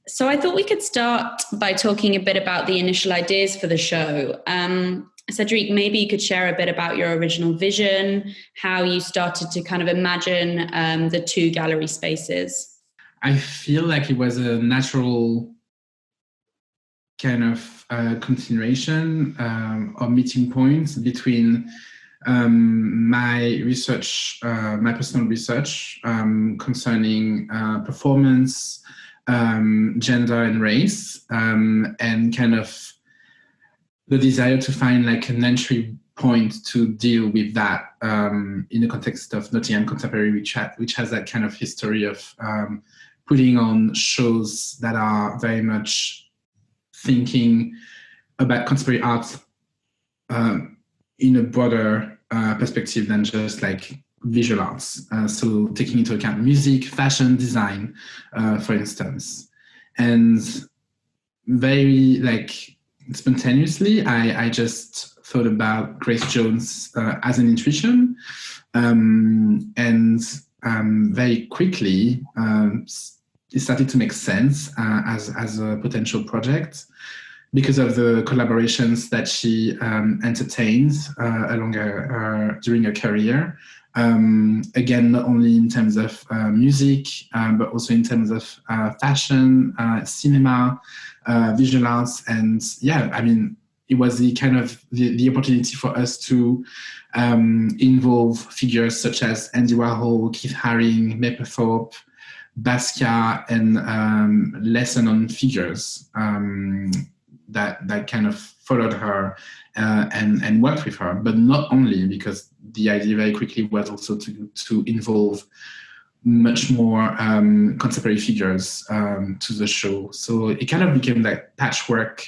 So I thought we could start by talking a bit about the initial ideas for the show. Cédric, maybe you could share a bit about your original vision, how you started to kind of imagine the two gallery spaces. I feel like it was a natural kind of continuation or meeting point between my research, my personal research concerning performance, gender and race, and kind of the desire to find like an entry point to deal with that in the context of Nottingham Contemporary, which has that kind of history of putting on shows that are very much thinking about contemporary art in a broader perspective than just like visual arts. So taking into account music, fashion, design, for instance. And very like spontaneously, I just thought about Grace Jones as an intuition. And very quickly, it started to make sense as a potential project because of the collaborations that she entertained during her career. Again, not only in terms of music, but also in terms of fashion, cinema, visual arts. And yeah, I mean, it was the kind of the opportunity for us to involve figures such as Andy Warhol, Keith Haring, Mapplethorpe, Basquiat, and lesser known figures that kind of followed her and worked with her, but not only, because the idea very quickly was also to involve much more contemporary figures to the show. So it kind of became like patchwork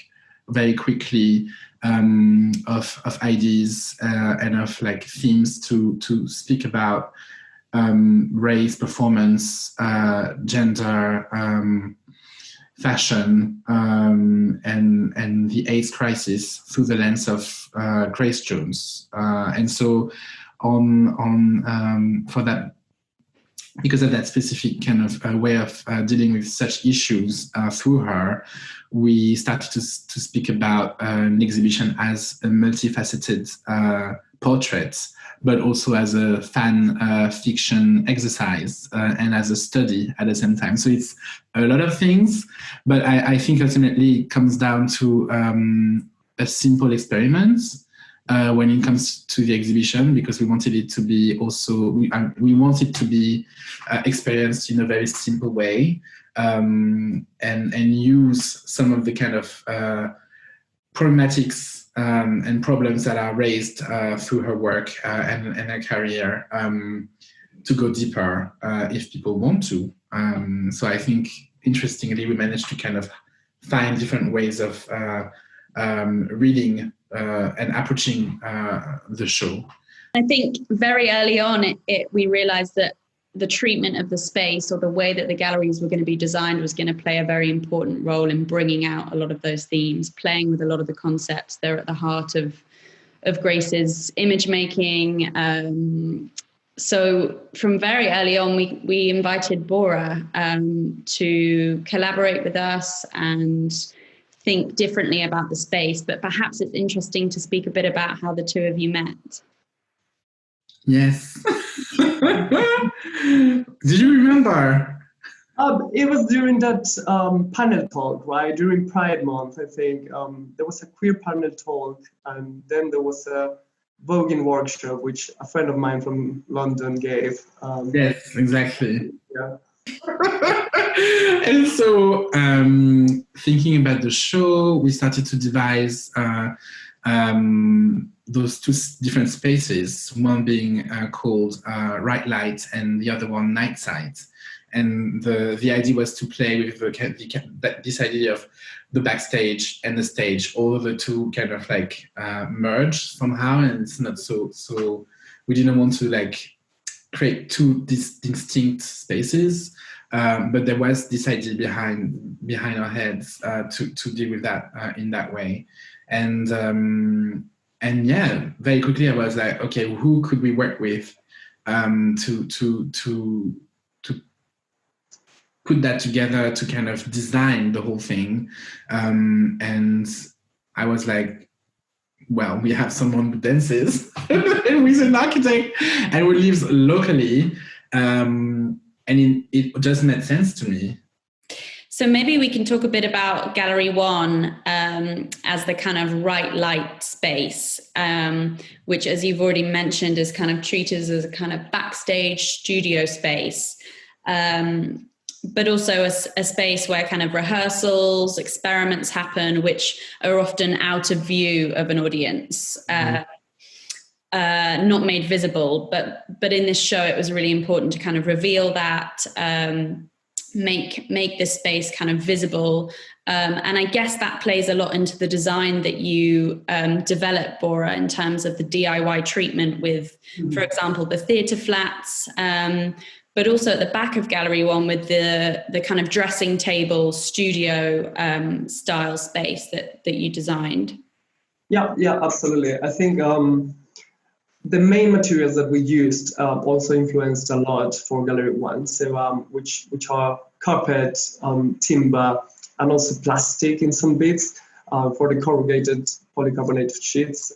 very quickly of ideas and of like themes to speak about race, performance, gender, fashion, and the AIDS crisis through the lens of Grace Jones. And so for that, because of that specific kind of way of dealing with such issues through her, we started to speak about an exhibition as a multifaceted portrait, but also as a fan fiction exercise and as a study at the same time. So it's a lot of things, but I think ultimately it comes down to a simple experiment when it comes to the exhibition, because we wanted it to be also, we want it to be experienced in a very simple way, and use some of the kind of problematics and problems that are raised through her work and her career to go deeper if people want to. So I think, interestingly, we managed to kind of find different ways of reading and approaching the show. I think very early on, we realized that the treatment of the space, or the way that the galleries were going to be designed, was going to play a very important role in bringing out a lot of those themes, playing with a lot of the concepts. They're at the heart of Grace's image making. So from very early on, we invited Borja to collaborate with us and think differently about the space. But perhaps it's interesting to speak a bit about how the two of you met. Yes. Did you remember? It was during that panel talk, right? During Pride Month, I think. There was a queer panel talk, and then there was a voguing workshop, which a friend of mine from London gave. Yes, exactly. Yeah. And so, thinking about the show, we started to devise those two different spaces, one being called Right Light and the other one Night Side. And the idea was to play with this idea of the backstage and the stage, all of the two kind of like merge somehow, and it's not so we didn't want to like create two distinct spaces, but there was this idea behind our heads to deal with that in that way. And yeah, very quickly I was like, okay, who could we work with to put that together to kind of design the whole thing. And I was like, well, we have someone who dances, who is an architect, and who lives locally. And it just made sense to me. So maybe we can talk a bit about Gallery One as the kind of right light space, which, as you've already mentioned, is kind of treated as a kind of backstage studio space, but also a space where kind of rehearsals, experiments happen, which are often out of view of an audience. Not made visible, but in this show, it was really important to kind of reveal that, make this space kind of visible. And I guess that plays a lot into the design that you develop, Borja, in terms of the DIY treatment with, for example, the theatre flats, but also at the back of Gallery One with the kind of dressing table studio style space that you designed. Yeah, absolutely. I think the main materials that we used also influenced a lot for Gallery One. So which are carpet, timber, and also plastic in some bits for the corrugated polycarbonate sheets.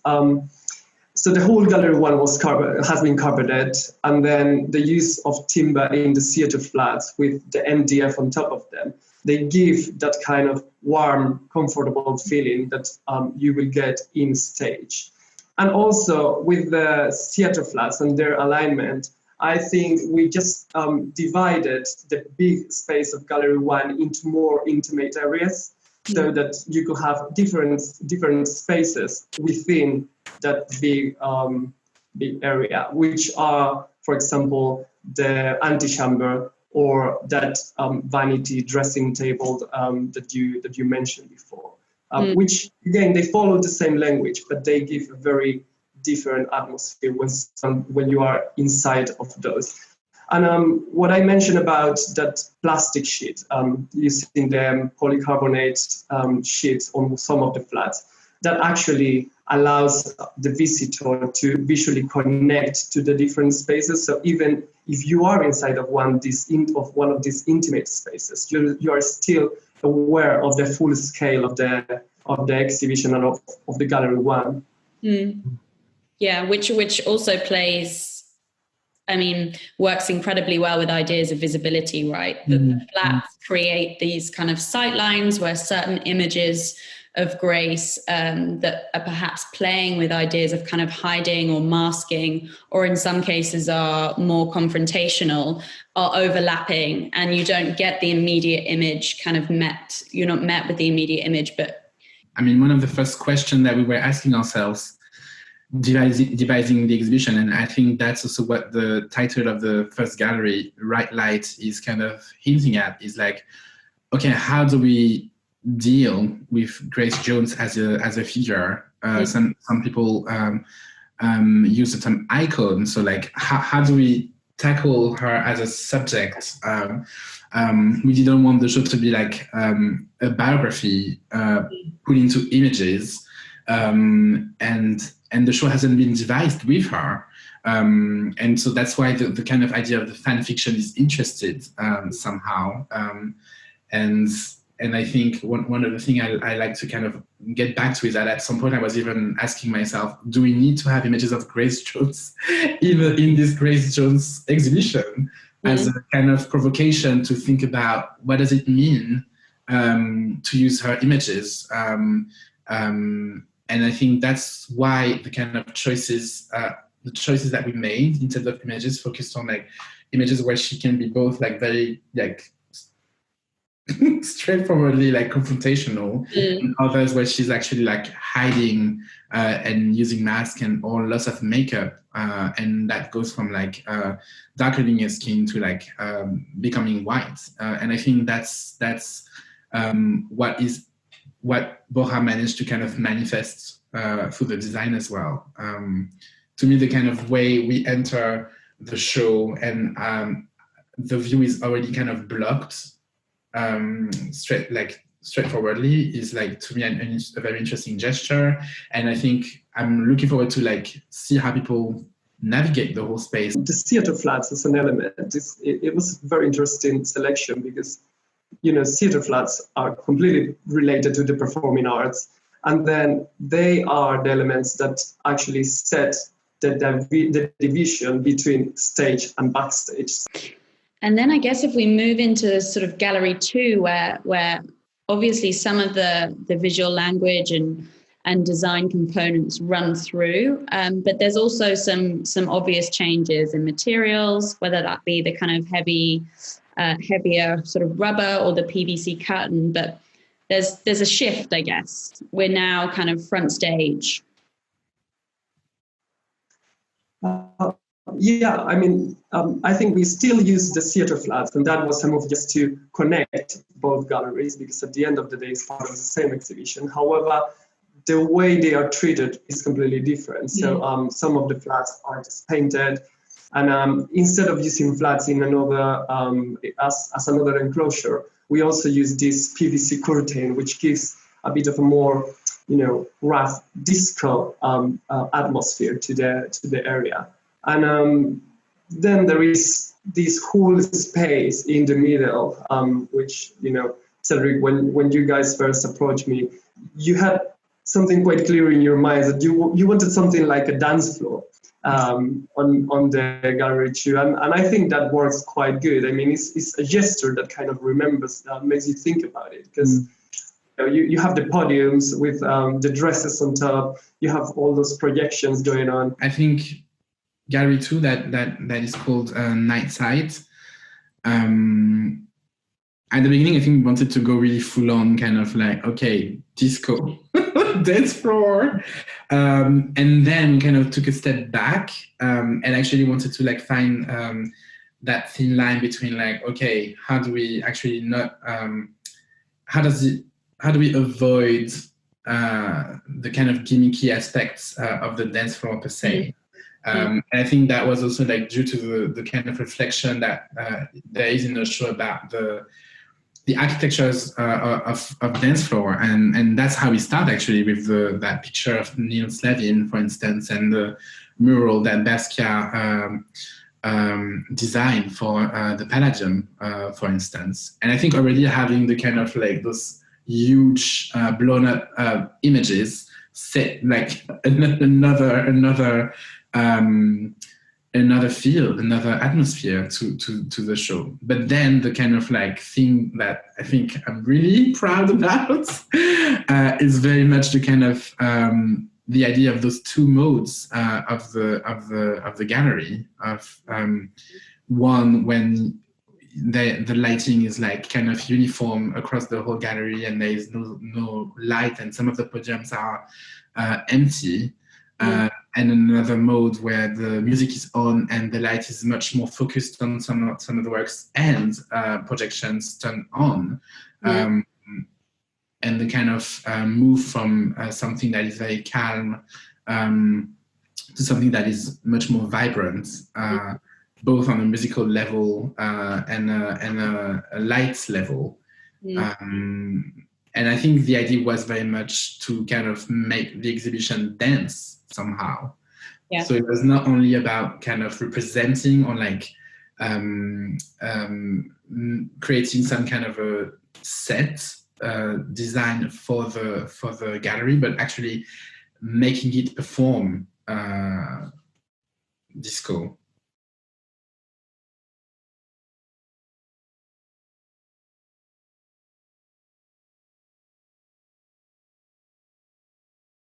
So the whole Gallery One has been carpeted, and then the use of timber in the theatre flats with the MDF on top of them, they give that kind of warm, comfortable feeling that you will get in stage. And also with the theatre flats and their alignment, I think we just divided the big space of Gallery One into more intimate areas, so that you could have different spaces within that big area, which are, for example, the antechamber or that vanity dressing table that you mentioned before. Which, again, they follow the same language, but they give a very different atmosphere when you are inside of those. And what I mentioned about that plastic sheet, using the polycarbonate sheets on some of the flats, that actually allows the visitor to visually connect to the different spaces. So even if you are inside of one of these intimate spaces, you are still aware of the full scale of the exhibition and of the Gallery One. Yeah, which also works incredibly well with ideas of visibility, right? The flats create these kind of sight lines where certain images of grace that are perhaps playing with ideas of kind of hiding or masking, or in some cases are more confrontational, are overlapping, and you don't get the immediate image kind of met. You're not met with the immediate image. But one of the first questions that we were asking ourselves devising the exhibition, and I think that's also what the title of the first gallery, Right Light, is kind of hinting at, is like, okay, how do we deal with Grace Jones as a figure? Some people use the term icon. So like, how do we tackle her as a subject? We didn't want the show to be like a biography put into images, and the show hasn't been devised with her. And so that's why the kind of idea of the fan fiction is interested somehow. And I think one of the things I like to kind of get back to is that at some point I was even asking myself, do we need to have images of Grace Jones in this Grace Jones exhibition as a kind of provocation to think about what does it mean to use her images? And I think that's why the kind of choices that we made in terms of images focused on like images where she can be both like very like straightforwardly like confrontational, and others where she's actually like hiding and using masks and or lots of makeup, and that goes from like darkening your skin to like becoming white. And I think that's what Borja managed to kind of manifest through the design as well. To me, the kind of way we enter the show and the view is already kind of blocked straightforwardly is like, to me, a very interesting gesture. And I think I'm looking forward to like see how people navigate the whole space. The theater flats as an element, it was a very interesting selection because, you know, theater flats are completely related to the performing arts. And then they are the elements that actually set the division between stage and backstage. And then I guess if we move into sort of gallery 2, where obviously some of the visual language and design components run through, but there's also some obvious changes in materials, whether that be the kind of heavier sort of rubber or the PVC curtain. But there's a shift, I guess. We're now kind of front stage. Yeah, I mean, I think we still use the theater flats, and that was a move just to connect both galleries, because at the end of the day, it's part of the same exhibition. However, the way they are treated is completely different. So some of the flats are just painted, and instead of using flats in another as another enclosure, we also use this PVC curtain, which gives a bit of a more, you know, rough disco atmosphere to the area. And then there is this whole space in the middle, which, you know, Cédric, when you guys first approached me, you had something quite clear in your mind that you wanted something like a dance floor on the gallery too, and I think that works quite good. I mean, it's a gesture that kind of makes you think about it, because you have the podiums with the dresses on top, you have all those projections going on. I think gallery 2 that is called Night Sight. At the beginning, I think we wanted to go really full on, kind of like, okay, disco, dance floor. And then kind of took a step back and actually wanted to like find that thin line between like, okay, how do we actually not, how do we avoid the kind of gimmicky aspects of the dance floor per se? And I think that was also like due to the kind of reflection that there is in the show about the architectures of dance floor, and that's how we start actually with that picture of Niels Levin, for instance, and the mural that Basquiat designed for the Palladium, for instance. And I think already having the kind of like those huge blown up images set like another feel, another atmosphere to the show. But then the kind of like thing that I think I'm really proud about is very much the kind of the idea of those two modes of the gallery. Of one, when the lighting is like kind of uniform across the whole gallery, and there is no light, and some of the podiums are empty. And another mode where the music is on and the light is much more focused on some of the works, and projections turned on. And the kind of move from something that is very calm to something that is much more vibrant, both on a musical level and a light level. And I think the idea was very much to kind of make the exhibition dance somehow. Yeah. So it was not only about kind of representing or like creating some kind of a set design for the gallery, but actually making it perform disco.